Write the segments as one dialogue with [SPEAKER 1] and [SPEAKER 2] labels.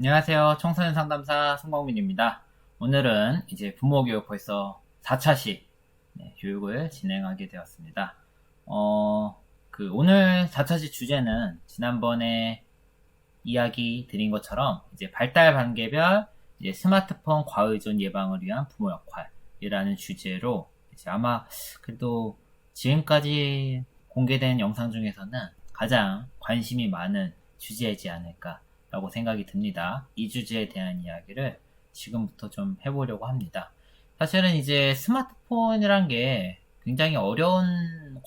[SPEAKER 1] 안녕하세요. 청소년 상담사 송광민입니다. 오늘은 이제 부모 교육 벌써 4차시 교육을 진행하게 되었습니다. 오늘 4차시 주제는 지난번에 이야기 드린 것처럼 이제 발달 단계별 이제 스마트폰 과의존 예방을 위한 부모 역할이라는 주제로 이제 아마 그래도 지금까지 공개된 영상 중에서는 가장 관심이 많은 주제이지 않을까 라고 생각이 듭니다. 이 주제에 대한 이야기를 지금부터 좀 해보려고 합니다. 사실은 이제 스마트폰이란 게 굉장히 어려운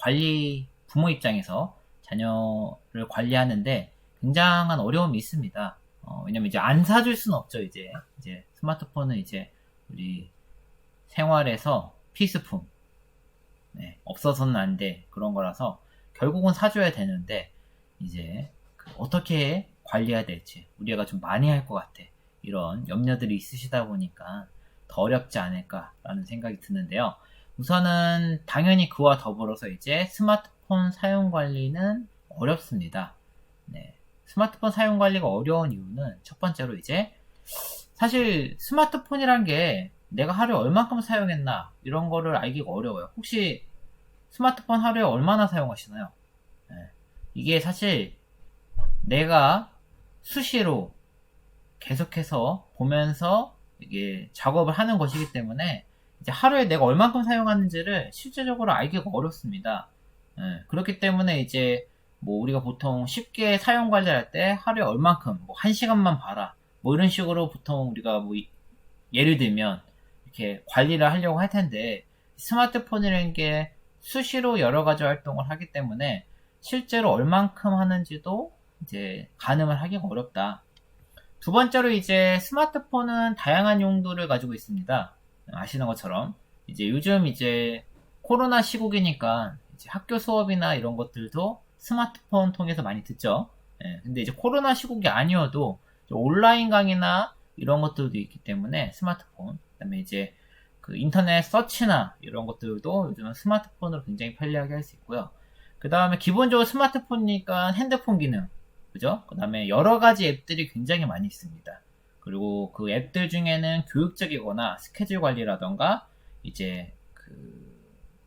[SPEAKER 1] 부모 입장에서 자녀를 관리하는데 굉장한 어려움이 있습니다. 왜냐면 이제 안 사줄 수는 없죠, 이제 스마트폰은 이제 우리 생활에서 필수품, 없어서는 안 돼. 그런 거라서 결국은 사줘야 되는데 이제 어떻게 관리해야 될지 우리가 좀 많이 할 것 같아. 이런 염려들이 있으시다 보니까 더 어렵지 않을까라는 생각이 드는데요. 우선은 당연히 그와 더불어서 이제 스마트폰 사용 관리는 어렵습니다. 스마트폰 사용 관리가 어려운 이유는 첫 번째로 이제 사실 스마트폰이란 게 내가 하루에 얼만큼 사용했나 이런 거를 알기가 어려워요. 혹시 스마트폰 하루에 얼마나 사용하시나요? 이게 사실 내가 수시로 계속해서 보면서 이게 작업을 하는 것이기 때문에 이제 하루에 내가 얼만큼 사용하는지를 실제적으로 알기가 어렵습니다. 그렇기 때문에 이제 뭐 우리가 보통 쉽게 사용 관리할 때 하루에 얼만큼 뭐 1시간만 봐라 뭐 이런 식으로 보통 우리가 뭐 예를 들면 이렇게 관리를 하려고 할 텐데 스마트폰이라는 게 수시로 여러 가지 활동을 하기 때문에 실제로 얼만큼 하는지도 이제 가늠을 하기가 어렵다. 두 번째로 이제 스마트폰은 다양한 용도를 가지고 있습니다. 아시는 것처럼 이제 요즘 이제 코로나 시국이니까 이제 학교 수업이나 이런 것들도 스마트폰 통해서 많이 듣죠. 근데 이제 코로나 시국이 아니어도 온라인 강의나 이런 것들도 있기 때문에 스마트폰, 그다음에 이제 그 인터넷 서치나 이런 것들도 요즘은 스마트폰으로 굉장히 편리하게 할 수 있고요. 그 다음에 기본적으로 스마트폰이니까 핸드폰 기능, 그죠? 그 다음에 여러 가지 앱들이 굉장히 많이 있습니다. 그리고 그 앱들 중에는 교육적이거나 스케줄 관리라던가 이제 그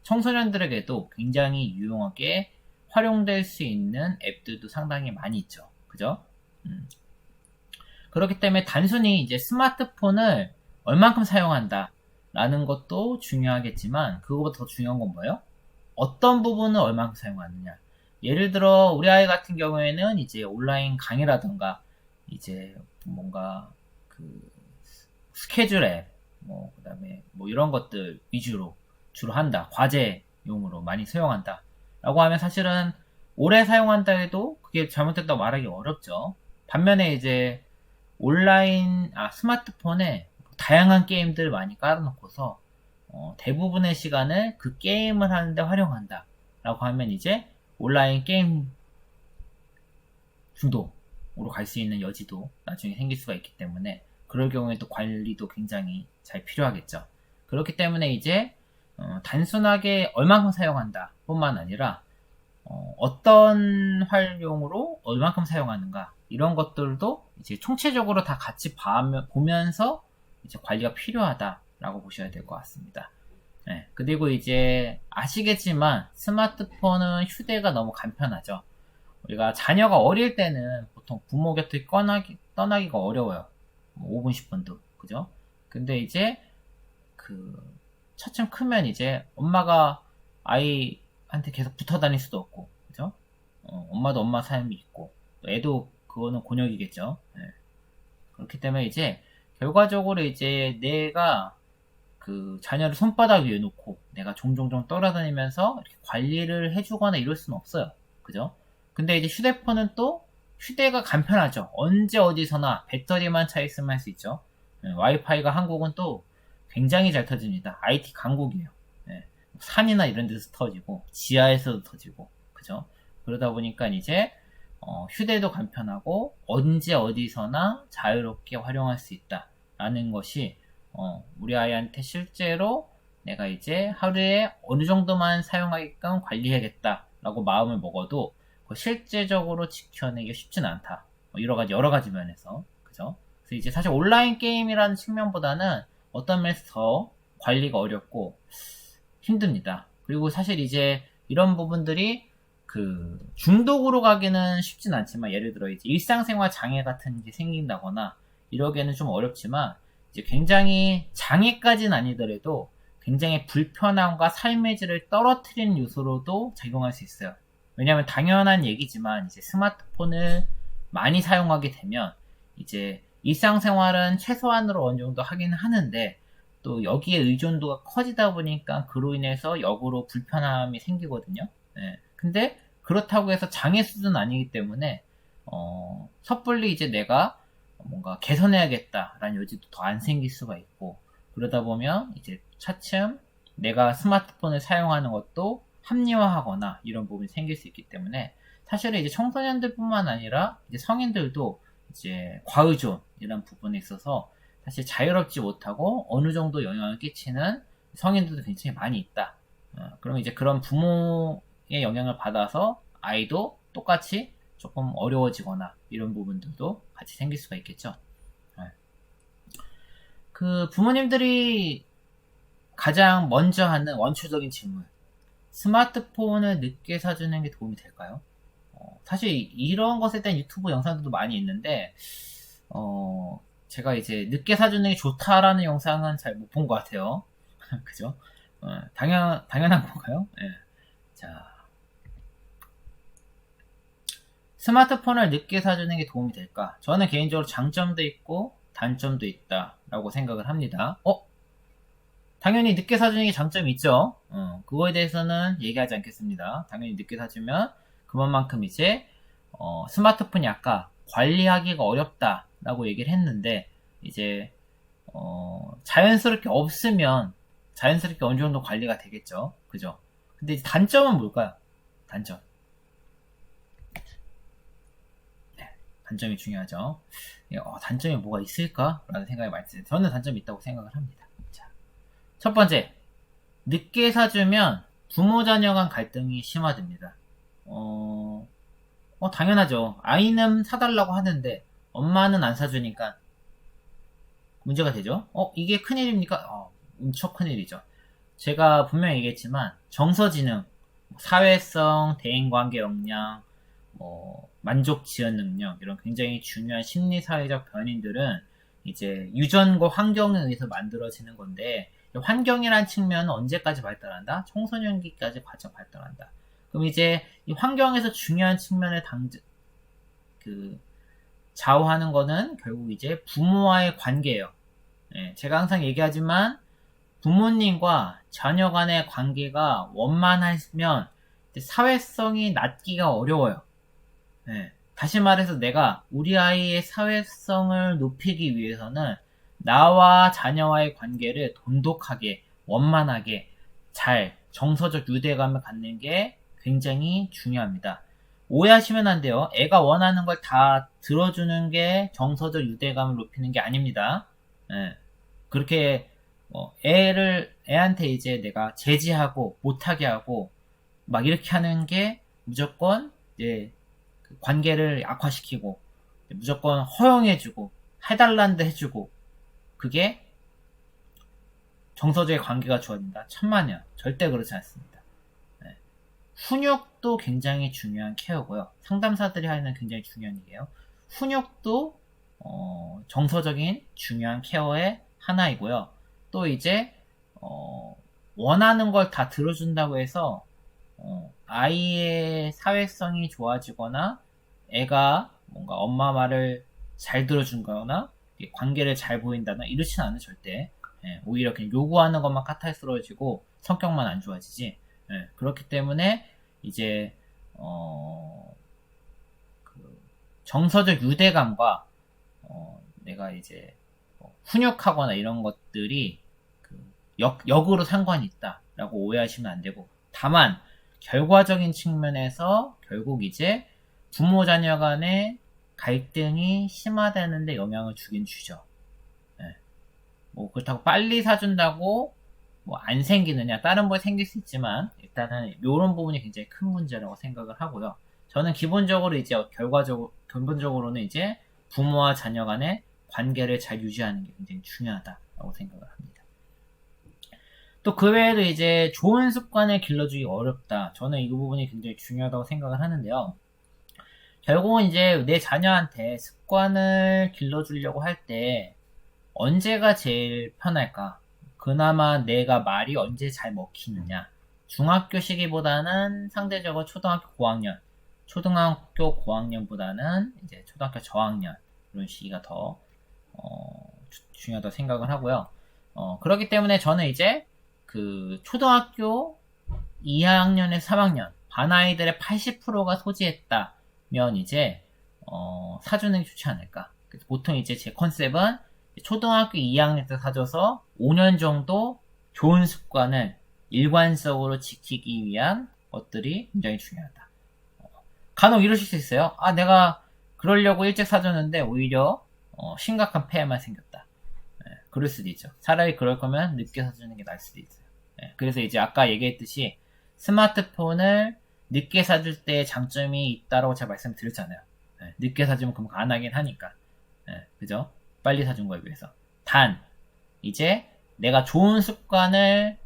[SPEAKER 1] 청소년들에게도 굉장히 유용하게 활용될 수 있는 앱들도 상당히 많이 있죠. 그죠? 그렇기 때문에 단순히 이제 스마트폰을 얼만큼 사용한다 라는 것도 중요하겠지만 그거보다 더 중요한 건 뭐예요? 어떤 부분을 얼만큼 사용하느냐. 예를 들어 우리 아이 같은 경우에는 이제 온라인 강의라던가 이제 뭔가 그 스케줄 앱, 뭐 그다음에 뭐 이런 것들 위주로 주로 한다. 과제용으로 많이 사용한다. 라고 하면 사실은 오래 사용한다 해도 그게 잘못됐다고 말하기 어렵죠. 반면에 이제 스마트폰에 다양한 게임들 많이 깔아놓고서 대부분의 시간을 그 게임을 하는데 활용한다 라고 하면 이제 온라인 게임 중독으로 갈 수 있는 여지도 나중에 생길 수가 있기 때문에 그럴 경우에 또 관리도 굉장히 잘 필요하겠죠. 그렇기 때문에 이제 단순하게 얼만큼 사용한다 뿐만 아니라 어떤 활용으로 얼만큼 사용하는가 이런 것들도 이제 총체적으로 다 같이 보면서 이제 관리가 필요하다라고 보셔야 될 것 같습니다. 그리고 이제 아시겠지만 스마트폰은 휴대가 너무 간편하죠. 우리가 자녀가 어릴 때는 보통 부모 곁을 떠나기가 어려워요. 5분, 10분도. 그죠? 근데 이제 차츰 크면 이제 엄마가 아이한테 계속 붙어 다닐 수도 없고, 그죠? 엄마도 엄마 삶이 있고, 애도 그거는 곤욕이겠죠. 그렇기 때문에 이제 결과적으로 이제 내가 그 자녀를 손바닥 위에 놓고 내가 종종종 떠나다니면서 이렇게 관리를 해주거나 이럴 수는 없어요. 그죠? 근데 이제 휴대폰은 또 휴대가 간편하죠. 언제 어디서나 배터리만 차 있으면 할 수 있죠. 와이파이가 한국은 또 굉장히 잘 터집니다. IT 강국이에요. 산이나 이런 데서 터지고 지하에서도 터지고 그죠? 그러다 보니까 이제 휴대도 간편하고 언제 어디서나 자유롭게 활용할 수 있다라는 것이 우리 아이한테 실제로 내가 이제 하루에 어느 정도만 사용하게끔 관리해야겠다라고 마음을 먹어도 실제적으로 지켜내기 쉽진 않다. 여러 가지 면에서 그죠? 그래서 이제 사실 온라인 게임이라는 측면보다는 어떤 면에서 더 관리가 어렵고 힘듭니다. 그리고 사실 이제 이런 부분들이 그 중독으로 가기는 쉽진 않지만, 예를 들어 이제 일상생활 장애 같은 게 생긴다거나 이러기에는 좀 어렵지만, 이제 굉장히 장애까지는 아니더라도 굉장히 불편함과 삶의 질을 떨어뜨리는 요소로도 작용할 수 있어요. 왜냐하면 당연한 얘기지만 이제 스마트폰을 많이 사용하게 되면 이제 일상생활은 최소한으로 어느 정도 하긴 하는데, 또 여기에 의존도가 커지다 보니까 그로 인해서 역으로 불편함이 생기거든요. 예. 근데 그렇다고 해서 장애 수준은 아니기 때문에 섣불리 이제 내가 뭔가 개선해야겠다라는 여지도 더 안 생길 수가 있고, 그러다 보면 이제 차츰 내가 스마트폰을 사용하는 것도 합리화하거나 이런 부분이 생길 수 있기 때문에, 사실은 이제 청소년들뿐만 아니라 이제 성인들도 이제 과의존 이런 부분에 있어서 사실 자유롭지 못하고 어느 정도 영향을 끼치는 성인들도 굉장히 많이 있다. 그러면 이제 그런 부모의 영향을 받아서 아이도 똑같이 조금 어려워지거나 이런 부분들도 같이 생길 수가 있겠죠. 그 부모님들이 가장 먼저 하는 원초적인 질문, 스마트폰을 늦게 사주는 게 도움이 될까요? 사실 이런 것에 대한 유튜브 영상들도 많이 있는데, 제가 이제 늦게 사주는 게 좋다라는 영상은 잘 못 본 것 같아요. 그죠? 당연한 건가요? 네. 자, 스마트폰을 늦게 사주는 게 도움이 될까? 저는 개인적으로 장점도 있고 단점도 있다라고 생각을 합니다. 당연히 늦게 사주는 게 장점이 있죠. 그거에 대해서는 얘기하지 않겠습니다. 당연히 늦게 사주면 그만큼 이제 스마트폰이 아까 관리하기가 어렵다라고 얘기를 했는데, 이제 자연스럽게 없으면 자연스럽게 어느 정도 관리가 되겠죠. 그죠? 근데 이제 단점은 뭘까요? 단점. 네, 단점이 중요하죠. 단점이 뭐가 있을까? 라는 생각이 많이 들어요. 저는 단점이 있다고 생각을 합니다. 자, 첫 번째, 늦게 사주면 부모 자녀 간 갈등이 심화됩니다. 당연하죠. 아이는 사달라고 하는데 엄마는 안 사주니까 문제가 되죠. 이게 큰일입니까? 엄청 큰일이죠. 제가 분명히 얘기했지만 정서지능, 사회성, 대인관계 역량, 만족 지연 능력, 이런 굉장히 중요한 심리사회적 변인들은 이제 유전과 환경에 의해서 만들어지는 건데, 환경이란 측면은 언제까지 발달한다? 청소년기까지 과정 발달한다. 그럼 이제 이 환경에서 중요한 측면을 좌우하는 거는 결국 이제 부모와의 관계예요. 제가 항상 얘기하지만 부모님과 자녀 간의 관계가 원만하면 사회성이 낮기가 어려워요. 다시 말해서 내가 우리 아이의 사회성을 높이기 위해서는 나와 자녀와의 관계를 돈독하게, 원만하게, 잘 정서적 유대감을 갖는 게 굉장히 중요합니다. 오해하시면 안 돼요. 애가 원하는 걸 다 들어주는 게 정서적 유대감을 높이는 게 아닙니다. 그렇게 애한테 이제 내가 제지하고 못하게 하고 막 이렇게 하는 게 무조건 이제 그 관계를 악화시키고 무조건 허용해주고 해달라는 데 해주고 그게 정서적인 관계가 좋아진다. 천만에요. 절대 그렇지 않습니다. 훈육도 굉장히 중요한 케어고요. 상담사들이 하는 굉장히 중요한 얘기예요. 훈육도 정서적인 중요한 케어의 하나이고요. 또 이제 원하는 걸 다 들어준다고 해서 아이의 사회성이 좋아지거나 애가 뭔가 엄마 말을 잘 들어준거나 관계를 잘 보인다나 이렇지는 않아요. 절대. 오히려 그냥 요구하는 것만 까탈스러워지고 성격만 안 좋아지지. 그렇기 때문에 이제 그 정서적 유대감과 내가 이제 훈육하거나 이런 것들이 역으로 상관이 있다라고 오해하시면 안 되고, 다만 결과적인 측면에서 결국 이제 부모 자녀 간의 갈등이 심화되는데 영향을 주긴 주죠. 뭐 그렇다고 빨리 사준다고 뭐 안 생기느냐, 다른 거 생길 수 있지만 일단은 이런 부분이 굉장히 큰 문제라고 생각을 하고요. 저는 기본적으로 이제 근본적으로는 이제 부모와 자녀 간의 관계를 잘 유지하는 게 굉장히 중요하다라고 생각을 합니다. 또 그 외에도 이제 좋은 습관을 길러주기 어렵다. 저는 이 부분이 굉장히 중요하다고 생각을 하는데요. 결국은 이제 내 자녀한테 습관을 길러주려고 할 때 언제가 제일 편할까? 그나마 내가 말이 언제 잘 먹히느냐? 중학교 시기보다는 상대적으로 초등학교 고학년, 초등학교 고학년보다는 이제 초등학교 저학년 이런 시기가 더 중요하다고 생각을 하고요. 그렇기 때문에 저는 이제 그 초등학교 2학년에서 3학년 반 아이들의 80%가 소지했다면 이제 사주는 게 좋지 않을까. 그래서 보통 이제 제 컨셉은 초등학교 2학년 때 사줘서 5년 정도 좋은 습관을 일관적으로 지키기 위한 것들이 굉장히 중요하다. 간혹 이러실 수 있어요. 아, 내가 그러려고 일찍 사줬는데 오히려 심각한 폐해만 생겼다. 그럴 수도 있죠. 차라리 그럴 거면 늦게 사주는 게 나을 수도 있어요. 그래서 이제 아까 얘기했듯이 스마트폰을 늦게 사줄 때 장점이 있다라고 제가 말씀드렸잖아요. 늦게 사주면 그럼 안 하긴 하니까. 그죠? 빨리 사준 거에 비해서. 단, 이제 내가 좋은 습관을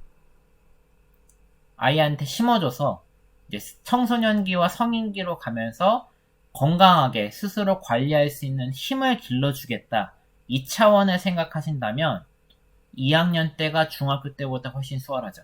[SPEAKER 1] 아이한테 심어줘서 이제 청소년기와 성인기로 가면서 건강하게 스스로 관리할 수 있는 힘을 길러주겠다. 이 차원을 생각하신다면 2학년 때가 중학교 때보다 훨씬 수월하죠.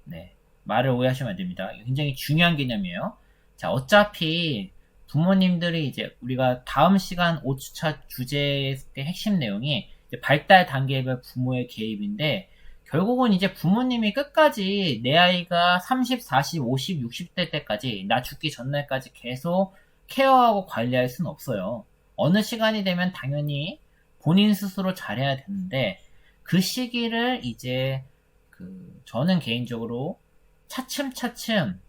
[SPEAKER 1] 네. 말을 오해하시면 안 됩니다. 굉장히 중요한 개념이에요. 자, 어차피 부모님들이 이제 우리가 다음 시간 5주차 주제의 핵심 내용이 이제 발달 단계별 부모의 개입인데 결국은 이제 부모님이 끝까지 내 아이가 30, 40, 50, 60대 때까지 나 죽기 전날까지 계속 케어하고 관리할 수는 없어요. 어느 시간이 되면 당연히 본인 스스로 잘해야 되는데 그 시기를 이제 저는 개인적으로 차츰차츰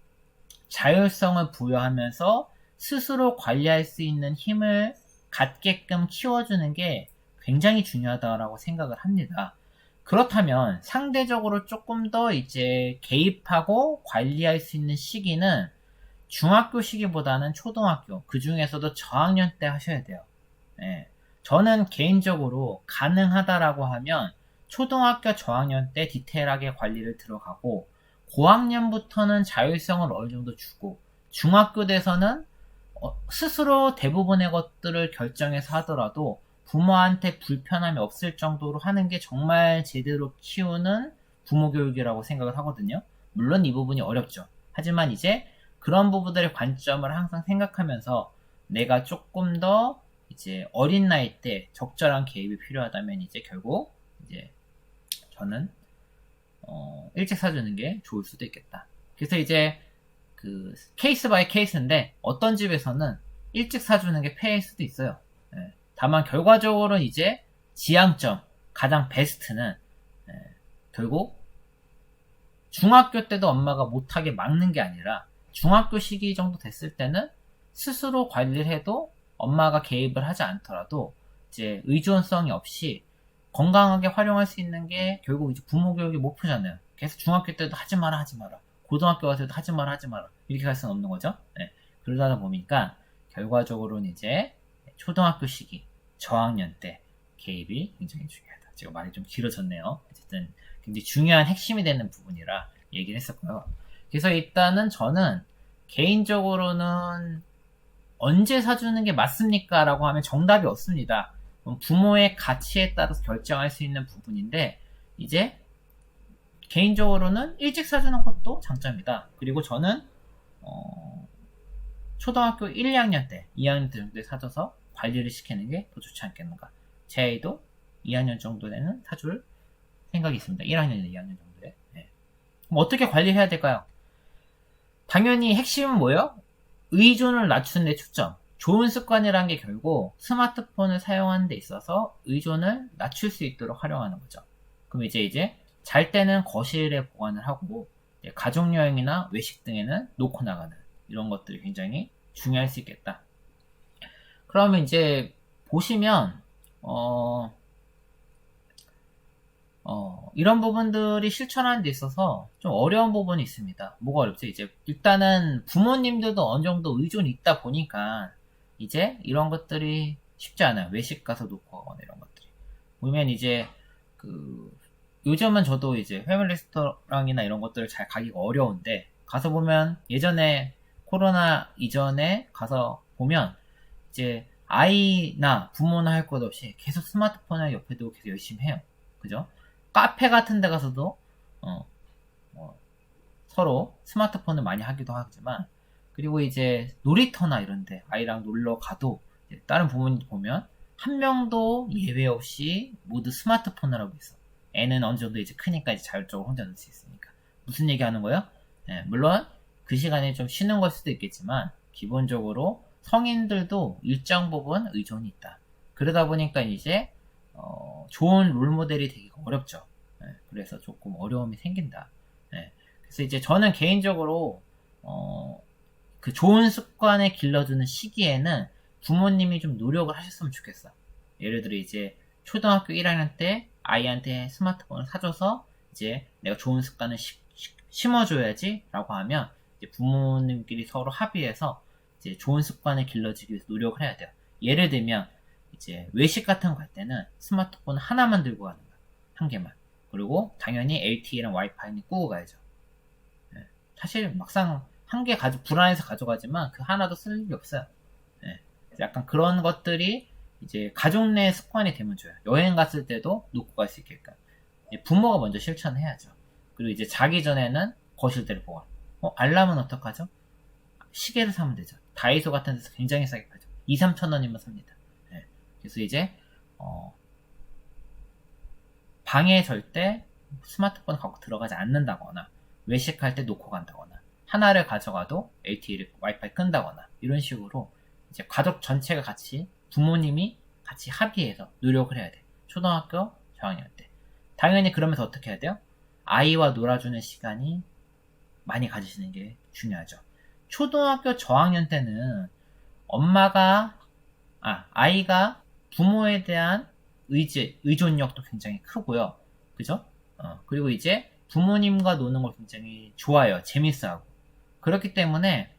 [SPEAKER 1] 자율성을 부여하면서 스스로 관리할 수 있는 힘을 갖게끔 키워주는 게 굉장히 중요하다고 생각을 합니다. 그렇다면 상대적으로 조금 더 이제 개입하고 관리할 수 있는 시기는 중학교 시기보다는 초등학교, 그 중에서도 저학년 때 하셔야 돼요. 저는 개인적으로 가능하다라고 하면 초등학교 저학년 때 디테일하게 관리를 들어가고 고학년부터는 자율성을 어느 정도 주고 중학교 돼서는 스스로 대부분의 것들을 결정해서 하더라도 부모한테 불편함이 없을 정도로 하는 게 정말 제대로 키우는 부모 교육이라고 생각을 하거든요. 물론 이 부분이 어렵죠. 하지만 이제 그런 부분들의 관점을 항상 생각하면서 내가 조금 더 이제 어린 나이 때 적절한 개입이 필요하다면 이제 결국 이제 저는 일찍 사주는 게 좋을 수도 있겠다. 그래서 이제 그 케이스 바이 케이스인데 어떤 집에서는 일찍 사주는 게 폐일 수도 있어요. 다만 결과적으로는 이제 지향점 가장 베스트는 결국 중학교 때도 엄마가 못하게 막는 게 아니라 중학교 시기 정도 됐을 때는 스스로 관리를 해도 엄마가 개입을 하지 않더라도 이제 의존성이 없이 건강하게 활용할 수 있는 게 결국 이제 부모 교육의 목표잖아요. 그래서 중학교 때도 하지 마라 고등학교 가서도 하지 마라 이렇게 갈 수는 없는 거죠. 그러다 보니까 결과적으로는 이제 초등학교 시기 저학년 때 개입이 굉장히 중요하다. 제가 말이 좀 길어졌네요. 어쨌든 굉장히 중요한 핵심이 되는 부분이라 얘기를 했었고요. 그래서 일단은 저는 개인적으로는 언제 사주는 게 맞습니까? 라고 하면 정답이 없습니다. 부모의 가치에 따라서 결정할 수 있는 부분인데 이제 개인적으로는 일찍 사주는 것도 장점이다. 그리고 저는 초등학교 1, 2학년 때 2학년 때 정도에 사줘서 관리를 시키는 게 더 좋지 않겠는가. 제 아이도 2학년 정도 되는 사줄 생각이 있습니다. 1학년이나 2학년 정도에. 그럼 어떻게 관리해야 될까요? 당연히 핵심은 뭐예요? 의존을 낮추는 데 초점. 좋은 습관이란 게 결국 스마트폰을 사용하는 데 있어서 의존을 낮출 수 있도록 활용하는 거죠. 그럼 이제 잘 때는 거실에 보관을 하고 가족여행이나 외식 등에는 놓고 나가는 이런 것들이 굉장히 중요할 수 있겠다. 그러면 이제 보시면 이런 부분들이 실천하는 데 있어서 좀 어려운 부분이 있습니다. 뭐가 어렵죠? 이제 일단은 부모님들도 어느 정도 의존이 있다 보니까 이제 이런 것들이 쉽지 않아요. 외식 가서 놓고 가거나 이런 것들이. 보면 이제 요즘은 저도 이제 패밀리 레스토랑이나 이런 것들을 잘 가기가 어려운데, 가서 보면 예전에 코로나 이전에 가서 보면 이제 아이나 부모나 할 것 없이 계속 스마트폰을 옆에 두고 계속 열심히 해요. 그죠? 카페 같은 데 가서도 서로 스마트폰을 많이 하기도 하지만, 그리고 이제 놀이터나 이런 데 아이랑 놀러 가도 다른 부모님 보면 한 명도 예외 없이 모두 스마트폰을 하고 있어. 애는 어느 정도 이제 크니까 이제 자율적으로 혼자 놀 수 있으니까. 무슨 얘기 하는 거예요? 물론 그 시간에 좀 쉬는 걸 수도 있겠지만 기본적으로 성인들도 일정 부분 의존이 있다. 그러다 보니까 이제 좋은 롤모델이 되기가 어렵죠. 그래서 조금 어려움이 생긴다. 그래서 이제 저는 개인적으로 그 좋은 습관을 길러주는 시기에는 부모님이 좀 노력을 하셨으면 좋겠어. 예를 들어 이제 초등학교 1학년 때 아이한테 스마트폰을 사줘서 이제 내가 좋은 습관을 심어줘야지 라고 하면 이제 부모님끼리 서로 합의해서 이제 좋은 습관을 길러주기 위해서 노력을 해야 돼요. 예를 들면 이제 외식 같은 거 갈 때는 스마트폰 하나만 들고 가는 거야. 한 개만. 그리고 당연히 LTE랑 와이파이는 끄고 가야죠. 사실 막상 한 개 불안해서 가져가지만 그 하나도 쓸 일이 없어요. 약간 그런 것들이 이제 가족 내 습관이 되면 좋아요. 여행 갔을 때도 놓고 갈 수 있게끔. 부모가 먼저 실천을 해야죠. 그리고 이제 자기 전에는 거실대를 보관. 알람은 어떡하죠? 시계를 사면 되죠. 다이소 같은 데서 굉장히 싸게 팔죠. 2, 3천 원이면 삽니다. 그래서 이제 방에 절대 스마트폰 갖고 들어가지 않는다거나, 외식할 때 놓고 간다거나, 하나를 가져가도 LTE를 와이파이 끈다거나, 이런 식으로 이제 가족 전체가 같이, 부모님이 같이 합의해서 노력을 해야 돼. 초등학교 저학년 때. 당연히 그러면서 어떻게 해야 돼요? 아이와 놀아주는 시간이 많이 가지시는 게 중요하죠. 초등학교 저학년 때는 아이가 부모에 대한 의존력도 굉장히 크고요. 그죠? 그리고 이제 부모님과 노는 걸 굉장히 좋아해요. 재밌어하고. 그렇기 때문에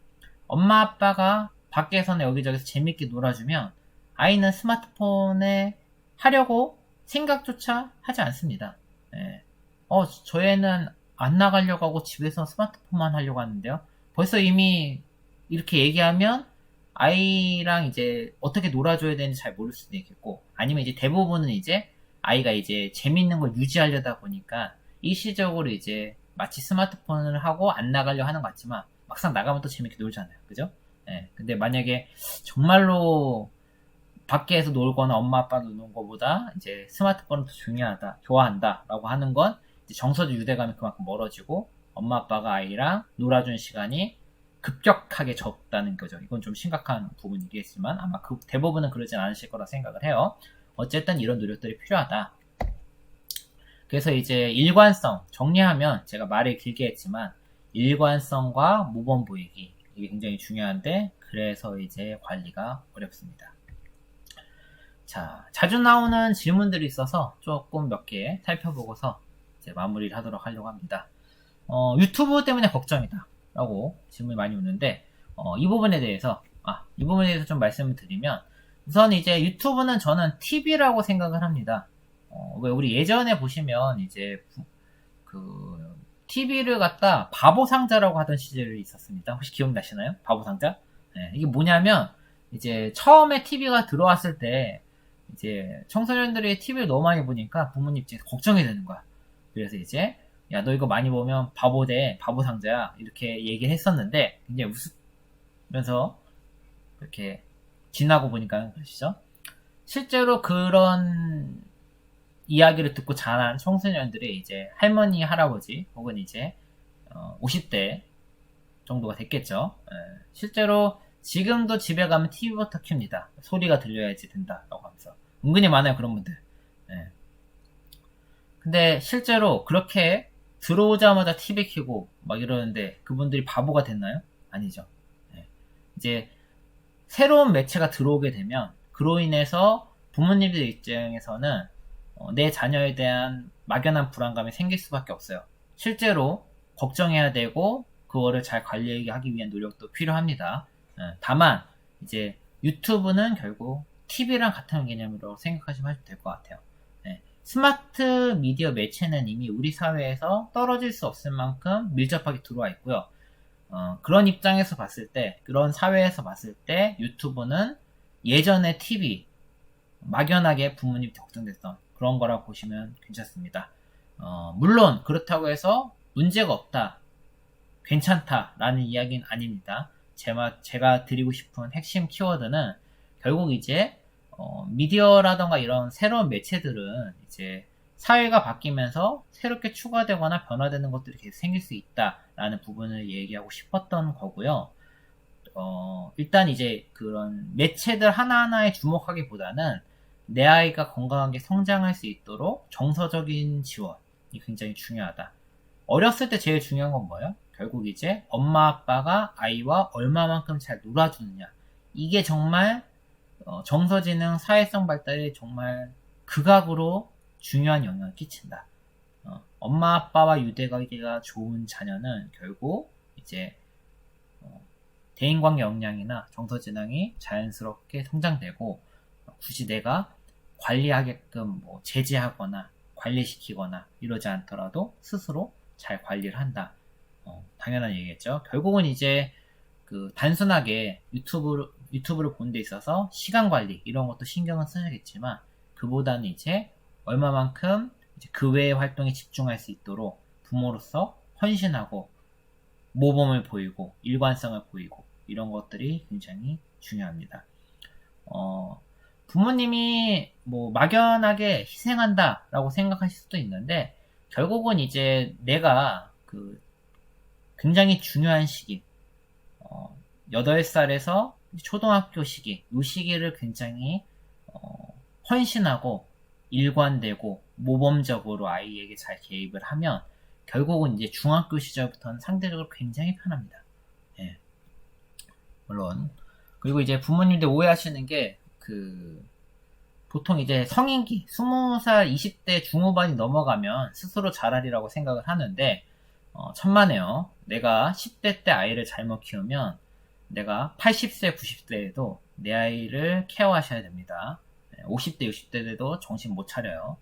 [SPEAKER 1] 엄마 아빠가 밖에서는 여기저기서 재밌게 놀아주면 아이는 스마트폰에 하려고 생각조차 하지 않습니다. 저 애는 안 나가려고 하고 집에서 스마트폰만 하려고 하는데요. 벌써 이미 이렇게 얘기하면 아이랑 이제 어떻게 놀아줘야 되는지 잘 모를 수도 있겠고, 아니면 이제 대부분은 이제 아이가 이제 재밌는 걸 유지하려다 보니까 일시적으로 이제 마치 스마트폰을 하고 안 나가려 하는 것 같지만 막상 나가면 또 재밌게 놀잖아요. 그죠? 근데 만약에 정말로 밖에서 놀거나 엄마 아빠 노는 것보다 이제 스마트폰을 더 좋아한다 라고 하는 건 이제 정서적 유대감이 그만큼 멀어지고 엄마 아빠가 아이랑 놀아주는 시간이 급격하게 적다는 거죠. 이건 좀 심각한 부분이겠지만 아마 대부분은 그러진 않으실 거라 생각을 해요. 어쨌든 이런 노력들이 필요하다. 그래서 이제 일관성, 정리하면 제가 말을 길게 했지만 일관성과 모범 보이기, 이게 굉장히 중요한데, 그래서 이제 관리가 어렵습니다. 자, 자주 나오는 질문들이 있어서 조금 몇 개 살펴보고서 이제 마무리를 하도록 하려고 합니다. 유튜브 때문에 걱정이다 라고 질문이 많이 오는데, 이 부분에 대해서 좀 말씀을 드리면, 우선 이제 유튜브는 저는 TV라고 생각을 합니다. 왜 우리 예전에 보시면 이제 TV를 갖다 바보 상자라고 하던 시절이 있었습니다. 혹시 기억나시나요? 바보 상자? 이게 뭐냐면 이제 처음에 TV가 들어왔을 때 이제 청소년들이 TV를 너무 많이 보니까 부모님 입장에서 걱정이 되는 거야. 그래서 이제 야, 너 이거 많이 보면 바보 상자야 이렇게 얘기를 했었는데, 굉장히 웃으면서 이렇게 지나고 보니까 그러시죠? 실제로 그런 이야기를 듣고 자란 청소년들이 이제 할머니, 할아버지 혹은 이제 50대 정도가 됐겠죠. 실제로 지금도 집에 가면 TV부터 켭니다. 소리가 들려야지 된다라고 하면서 은근히 많아요, 그런 분들. 근데 실제로 그렇게 들어오자마자 TV 켜고 막 이러는데 그분들이 바보가 됐나요? 아니죠. 이제 새로운 매체가 들어오게 되면 그로 인해서 부모님들 입장에서는 내 자녀에 대한 막연한 불안감이 생길 수밖에 없어요. 실제로 걱정해야 되고 그거를 잘 관리하기 위한 노력도 필요합니다. 다만 이제 유튜브는 결국 TV랑 같은 개념으로 생각하시면 될 것 같아요. 네. 스마트 미디어 매체는 이미 우리 사회에서 떨어질 수 없을 만큼 밀접하게 들어와 있고요. 그런 입장에서 봤을 때, 그런 사회에서 봤을 때 유튜브는 예전의 TV, 막연하게 부모님이 걱정됐던 그런 거라고 보시면 괜찮습니다. 물론 그렇다고 해서 문제가 없다, 괜찮다라는 이야기는 아닙니다. 제가 드리고 싶은 핵심 키워드는 결국 이제 미디어라던가 이런 새로운 매체들은 이제 사회가 바뀌면서 새롭게 추가되거나 변화되는 것들이 계속 생길 수 있다라는 부분을 얘기하고 싶었던 거고요. 일단 이제 그런 매체들 하나하나에 주목하기보다는 내 아이가 건강하게 성장할 수 있도록 정서적인 지원이 굉장히 중요하다. 어렸을 때 제일 중요한 건 뭐예요? 결국 이제 엄마 아빠가 아이와 얼마만큼 잘 놀아주느냐. 이게 정말 정서지능 사회성 발달에 정말 극악으로 중요한 영향을 끼친다. 엄마 아빠와 유대관계가 좋은 자녀는 결국 이제 대인관계 역량이나 정서지능이 자연스럽게 성장되고, 굳이 내가 관리하게끔 뭐 제재하거나 관리시키거나 이러지 않더라도 스스로 잘 관리를 한다. 당연한 얘기겠죠. 결국은 이제 그 단순하게 유튜브를 보는 데 있어서 시간 관리 이런 것도 신경은 써야겠지만, 그보다는 이제 얼마만큼 이제 그 외의 활동에 집중할 수 있도록 부모로서 헌신하고 모범을 보이고 일관성을 보이고 이런 것들이 굉장히 중요합니다. 부모님이 뭐 막연하게 희생한다라고 생각하실 수도 있는데, 결국은 이제 내가 그 굉장히 중요한 시기, 8살에서 초등학교 시기, 이 시기를 굉장히 헌신하고 일관되고 모범적으로 아이에게 잘 개입을 하면 결국은 이제 중학교 시절부터는 상대적으로 굉장히 편합니다. 예. 물론. 그리고 이제 부모님들 오해하시는 게, 보통 이제 성인기, 20살, 20대 중후반이 넘어가면 스스로 잘하리라고 생각을 하는데, 천만에요. 내가 10대 때 아이를 잘못 키우면 내가 80세, 90세에도 내 아이를 케어하셔야 됩니다. 50대, 60대 때도 정신 못 차려요.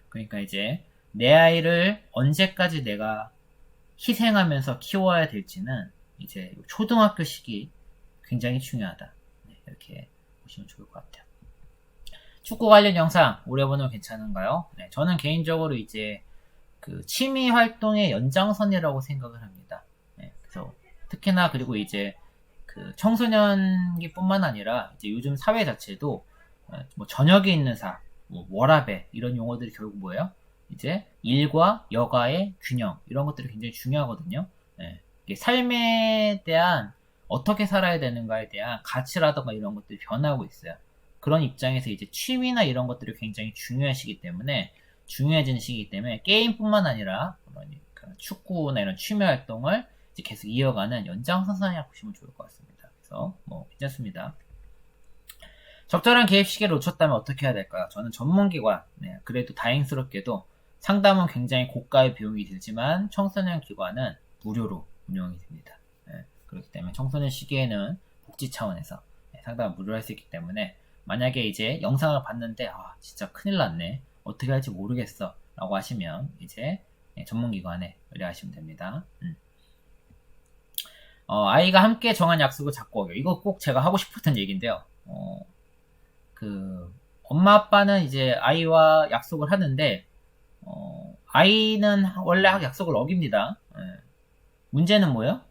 [SPEAKER 1] 그러니까 이제 내 아이를 언제까지 내가 희생하면서 키워야 될지는 이제 초등학교 시기 굉장히 중요하다. 이렇게 보시면 좋을 것 같아요. 축구 관련 영상 오래 보면 괜찮은가요? 저는 개인적으로 이제 그 취미 활동의 연장선이라고 생각을 합니다. 그래서 특히나 그리고 이제 그 청소년기뿐만 아니라 이제 요즘 사회 자체도 뭐 저녁에 있는 뭐 워라밸 이런 용어들이 결국 뭐예요? 이제 일과 여가의 균형 이런 것들이 굉장히 중요하거든요. 삶에 대한 어떻게 살아야 되는가에 대한 가치라든가 이런 것들이 변하고 있어요. 그런 입장에서 이제 취미나 이런 것들이 굉장히 중요해지기 때문에 게임뿐만 아니라 그러니까 축구나 이런 취미 활동을 이제 계속 이어가는 연장선상이라고 보시면 좋을 것 같습니다. 그래서 뭐 괜찮습니다. 적절한 개입 시기를 놓쳤다면 어떻게 해야 될까요? 저는 전문기관, 그래도 다행스럽게도 상담은 굉장히 고가의 비용이 들지만 청소년 기관은 무료로 운영이 됩니다. 그렇기 때문에 청소년 시기에는 복지 차원에서 상담을 무료로 할 수 있기 때문에, 만약에 이제 영상을 봤는데 진짜 큰일 났네, 어떻게 할지 모르겠어 라고 하시면 이제 전문기관에 의뢰하시면 됩니다. 아이가 함께 정한 약속을 잡고 오기. 이거 꼭 제가 하고 싶었던 얘기인데요. 엄마 아빠는 이제 아이와 약속을 하는데 아이는 원래 약속을 어깁니다. 문제는 뭐예요?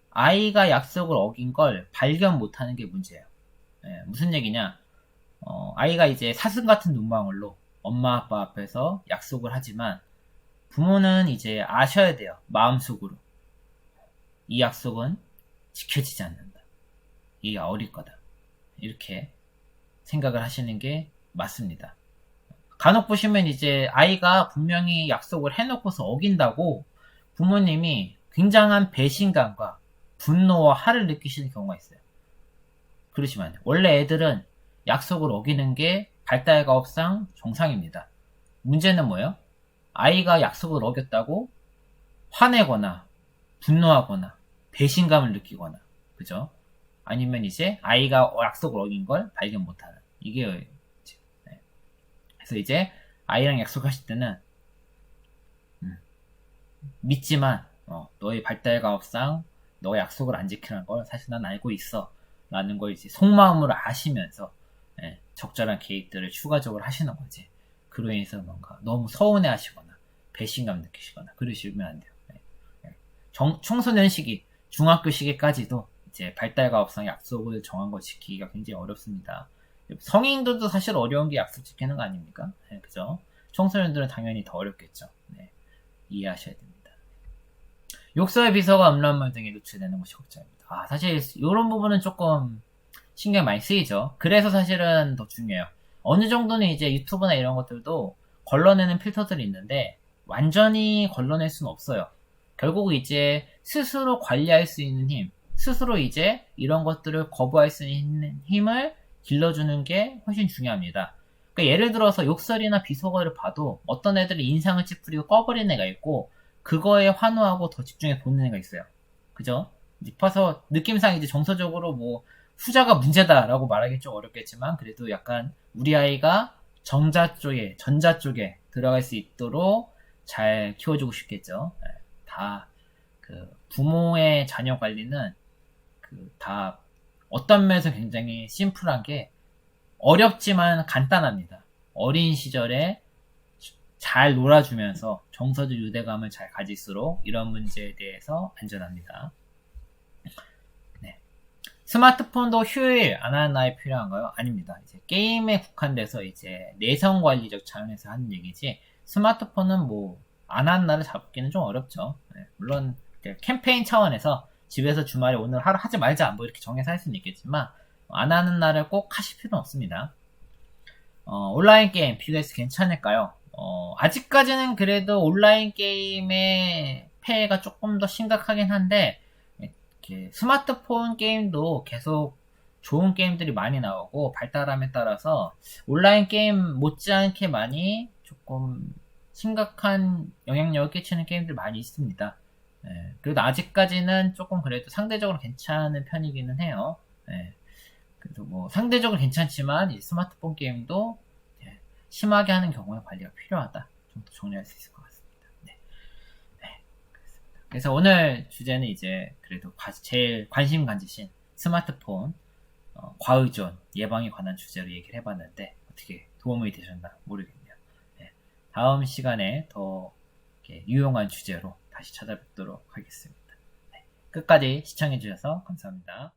[SPEAKER 1] 아이가 약속을 어긴 걸 발견 못하는 게 문제예요. 무슨 얘기냐? 아이가 이제 사슴 같은 눈망울로 엄마 아빠 앞에서 약속을 하지만 부모는 이제 아셔야 돼요. 마음속으로 이 약속은 지켜지지 않는다, 이게 어릴 거다, 이렇게 생각을 하시는 게 맞습니다. 간혹 보시면 이제 아이가 분명히 약속을 해놓고서 어긴다고 부모님이 굉장한 배신감과 분노와 화를 느끼시는 경우가 있어요. 그러시면 안 돼요. 원래 애들은 약속을 어기는 게 발달가업상 정상입니다. 문제는 뭐예요? 아이가 약속을 어겼다고 화내거나 분노하거나 배신감을 느끼거나, 그죠? 아니면 이제 아이가 약속을 어긴 걸 발견 못하는 이게 여유지. 네. 그래서 이제 아이랑 약속하실 때는 믿지만 너의 발달 가업상 너가 약속을 안 지키는 걸 사실 난 알고 있어 라는 걸 이제 속마음으로 아시면서 적절한 계획들을 추가적으로 하시는 거지. 그로 인해서 뭔가 너무 서운해 하시거나 배신감 느끼시거나 그러시면 안 돼요. 청소년 시기, 중학교 시기까지도 이제 발달 가업상 약속을 정한 걸 지키기가 굉장히 어렵습니다. 성인들도 사실 어려운 게 약속 지키는 거 아닙니까? 그죠? 청소년들은 당연히 더 어렵겠죠. 이해하셔야 됩니다. 욕설, 비서가 음란물 등에 노출되는 것이 걱정입니다. 사실 이런 부분은 조금 신경 많이 쓰이죠. 그래서 사실은 더 중요해요. 어느 정도는 이제 유튜브나 이런 것들도 걸러내는 필터들이 있는데 완전히 걸러낼 수는 없어요. 결국 이제 스스로 관리할 수 있는 힘, 스스로 이제 이런 것들을 거부할 수 있는 힘을 길러주는 게 훨씬 중요합니다. 그러니까 예를 들어서 욕설이나 비속어를 봐도 어떤 애들이 인상을 찌푸리고 꺼버리는 애가 있고 그거에 환호하고 더 집중해 보는 애가 있어요. 그죠? 봐서 느낌상 이제 정서적으로 뭐 후자가 문제다라고 말하기 좀 어렵겠지만 그래도 약간 우리 아이가 전자 쪽에 들어갈 수 있도록 잘 키워주고 싶겠죠. 다 그 부모의 자녀 관리는 다 어떤 면에서 굉장히 심플한 게 어렵지만 간단합니다. 어린 시절에 잘 놀아주면서 정서적 유대감을 잘 가질수록 이런 문제에 대해서 안전합니다. 네. 스마트폰도 휴일 안 하는 나이 필요한가요? 아닙니다. 이제 게임에 국한돼서 이제 내성 관리적 차원에서 하는 얘기지 스마트폰은 뭐 안 하는 날을 잡기는 좀 어렵죠. 물론 캠페인 차원에서 집에서 주말에 오늘 하루 하지 말자 뭐 이렇게 정해서 할 수는 있겠지만 안 하는 날을 꼭 하실 필요는 없습니다. 온라인 게임 비교해서 괜찮을까요? 아직까지는 그래도 온라인 게임의 폐해가 조금 더 심각하긴 한데 이렇게 스마트폰 게임도 계속 좋은 게임들이 많이 나오고 발달함에 따라서 온라인 게임 못지않게 많이 조금 심각한 영향력을 끼치는 게임들 많이 있습니다. 그래도 아직까지는 조금 그래도 상대적으로 괜찮은 편이기는 해요. 그래도 뭐 상대적으로 괜찮지만 이 스마트폰 게임도 심하게 하는 경우에 관리가 필요하다 정도 정리할 수 있을 것 같습니다. 그렇습니다. 그래서 오늘 주제는 이제 그래도 제일 관심 가지신 스마트폰 과의존 예방에 관한 주제로 얘기를 해봤는데 어떻게 도움이 되셨나 모르겠네요. 다음 시간에 더 유용한 주제로 다시 찾아뵙도록 하겠습니다. 끝까지 시청해주셔서 감사합니다.